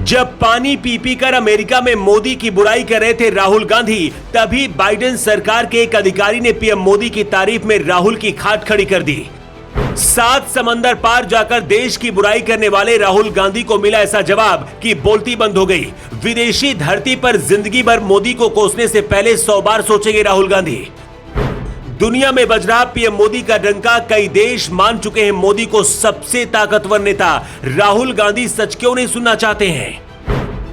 जब पानी P P कर अमेरिका में मोदी की बुराई कर रहे थे राहुल गांधी, तभी बाइडेन सरकार के एक अधिकारी ने पीएम मोदी की तारीफ में राहुल की खाट खड़ी कर दी। 7 समंदर पार जाकर देश की बुराई करने वाले राहुल गांधी को मिला ऐसा जवाब कि बोलती बंद हो गई। विदेशी धरती पर जिंदगी भर मोदी को कोसने से पहले 100 बार सोचेंगे राहुल गांधी। दुनिया में बज रहा पीएम मोदी का डंका, कई देश मान चुके हैं मोदी को सबसे ताकतवर नेता। राहुल गांधी सच क्यों नहीं सुनना चाहते हैं?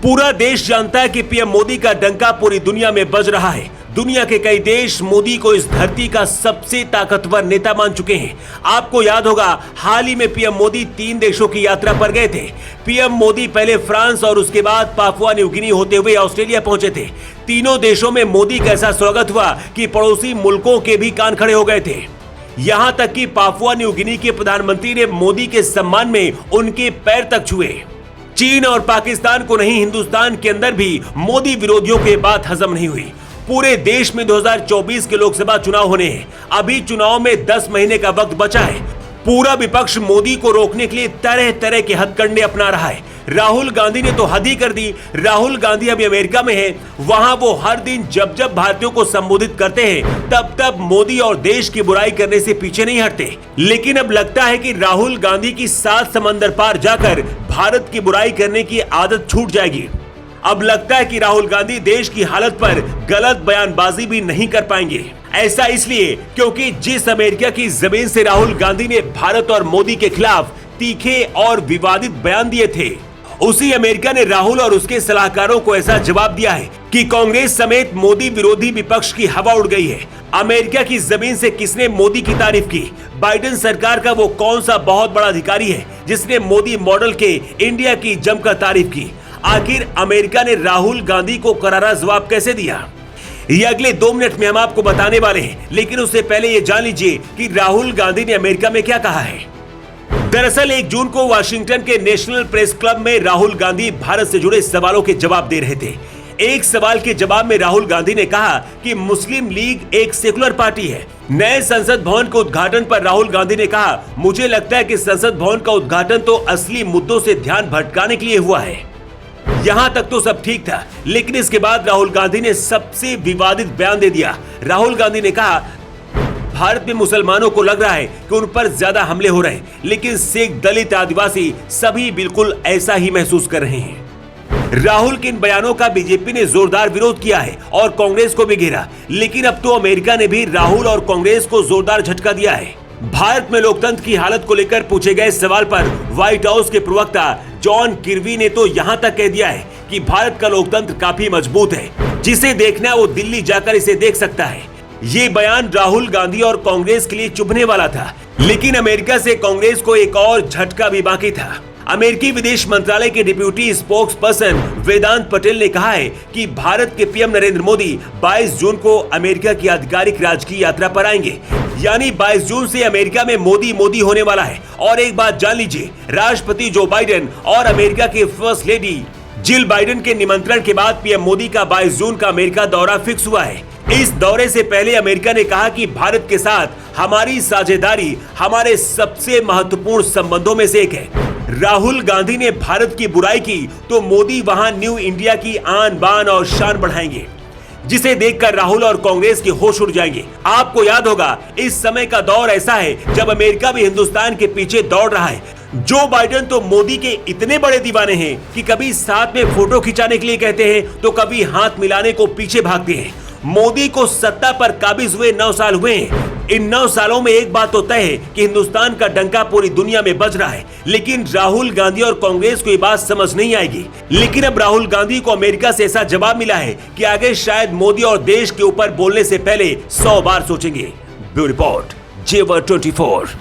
पूरा देश जानता है कि पीएम मोदी का डंका पूरी दुनिया में बज रहा है। दुनिया के कई देश मोदी को इस धरती का सबसे ताकतवर नेता मान चुके हैं। आपको याद होगा, हाल ही में पीएम मोदी 3 देशों की यात्रा पर गए थे। पीएम मोदी पहले फ्रांस और उसके बाद पापुआ न्यू गिनी होते हुए ऑस्ट्रेलिया पहुंचे थे। तीनों देशों में मोदी का ऐसा स्वागत हुआ कि पड़ोसी मुल्कों के भी कान खड़े हो गए थे। यहां तक कि पापुआ न्यू गिनी के प्रधानमंत्री ने मोदी के सम्मान में उनके पैर तक छुए। चीन और पाकिस्तान को नहीं, हिंदुस्तान के अंदर भी मोदी विरोधियों की बात हजम नहीं हुई। पूरे देश में 2024 के लोकसभा चुनाव होने हैं। अभी चुनाव में 10 महीने का वक्त बचा है। पूरा विपक्ष मोदी को रोकने के लिए तरह तरह के हथकंडे अपना रहा है। राहुल गांधी ने तो हद ही कर दी। राहुल गांधी अभी अमेरिका में है। वहां वो हर दिन जब जब भारतीयों को संबोधित करते हैं, तब तब मोदी और देश की बुराई करने से पीछे नहीं हटते। लेकिन अब लगता है कि राहुल गांधी की 7 समंदर पार जाकर भारत की बुराई करने की आदत छूट जाएगी। अब लगता है कि राहुल गांधी देश की हालत पर गलत बयानबाजी भी नहीं कर पाएंगे। ऐसा इसलिए क्योंकि जिस अमेरिका की जमीन से राहुल गांधी ने भारत और मोदी के खिलाफ तीखे और विवादित बयान दिए थे, उसी अमेरिका ने राहुल और उसके सलाहकारों को ऐसा जवाब दिया है कि कांग्रेस समेत मोदी विरोधी विपक्ष की हवा उड़ गई है। अमेरिका की जमीन से किसने मोदी की तारीफ की? बाइडेन सरकार का वो कौन सा बहुत बड़ा अधिकारी है जिसने मोदी मॉडल के इंडिया की जमकर तारीफ की? आखिर अमेरिका ने राहुल गांधी को करारा जवाब कैसे दिया, ये अगले 2 मिनट में हम आपको बताने वाले हैं। लेकिन उससे पहले ये जान लीजिए कि राहुल गांधी ने अमेरिका में क्या कहा है। दरअसल 1 जून को वाशिंगटन के नेशनल प्रेस क्लब में राहुल गांधी भारत से जुड़े सवालों के जवाब दे रहे थे। एक सवाल के जवाब में राहुल गांधी ने कहा कि मुस्लिम लीग एक सेकुलर पार्टी है। नए संसद भवन के उद्घाटन पर राहुल गांधी ने कहा, मुझे लगता है कि संसद भवन का उद्घाटन तो असली मुद्दों से ध्यान भटकाने के लिए हुआ है। यहां तक तो सब ठीक था, लेकिन इसके बाद राहुल गांधी ने सबसे विवादित बयान दे दिया। राहुल गांधी ने कहा, भारत में मुसलमानों को लग रहा है कि उन पर ज्यादा हमले हो रहे हैं, लेकिन सिख, दलित, आदिवासी सभी बिल्कुल ऐसा ही महसूस कर रहे हैं। राहुल के इन बयानों का बीजेपी ने जोरदार विरोध किया है और कांग्रेस को भी घेरा। लेकिन अब तो अमेरिका ने भी राहुल और कांग्रेस को जोरदार झटका दिया है। भारत में लोकतंत्र की हालत को लेकर पूछे गए सवाल पर व्हाइट हाउस के प्रवक्ता जॉन किर्बी ने तो यहां तक कह दिया है कि भारत का लोकतंत्र काफी मजबूत है, जिसे देखना है वो दिल्ली जाकर इसे देख सकता है। ये बयान राहुल गांधी और कांग्रेस के लिए चुभने वाला था, लेकिन अमेरिका से कांग्रेस को एक और झटका भी बाकी था। अमेरिकी विदेश मंत्रालय के डिप्यूटी स्पोक्स पर्सन वेदांत पटेल ने कहा है कि भारत के पीएम नरेंद्र मोदी 22 जून को अमेरिका की आधिकारिक राजकीय यात्रा पर आएंगे। यानी 22 जून से अमेरिका में मोदी मोदी होने वाला है। और एक बात जान लीजिए, राष्ट्रपति जो बाइडेन और अमेरिका की फर्स्ट लेडी जिल बाइडेन के निमंत्रण के बाद पीएम मोदी का 22 जून का अमेरिका दौरा फिक्स हुआ है। इस दौरे से पहले अमेरिका ने कहा कि भारत के साथ हमारी साझेदारी हमारे सबसे महत्वपूर्ण संबंधों में से एक है। राहुल गांधी ने भारत की बुराई की तो मोदी वहां न्यू इंडिया की आन बान और शान बढ़ाएंगे, जिसे देखकर राहुल और कांग्रेस के होश उड़ जाएंगे। आपको याद होगा, इस समय का दौर ऐसा है जब अमेरिका भी हिंदुस्तान के पीछे दौड़ रहा है। जो बाइडेन तो मोदी के इतने बड़े दीवाने हैं कि कभी साथ में फोटो खिंचाने के लिए कहते हैं तो कभी हाथ मिलाने को पीछे भागते हैं। मोदी को सत्ता पर काबिज हुए 9 साल हुए हैं। इन 9 सालों में एक बात तो तय है कि हिंदुस्तान का डंका पूरी दुनिया में बज रहा है। लेकिन राहुल गांधी और कांग्रेस को ये बात समझ नहीं आएगी। लेकिन अब राहुल गांधी को अमेरिका से ऐसा जवाब मिला है कि आगे शायद मोदी और देश के ऊपर बोलने से पहले 100 बार सोचेंगे। ब्यूरो रिपोर्ट, जेवर 24।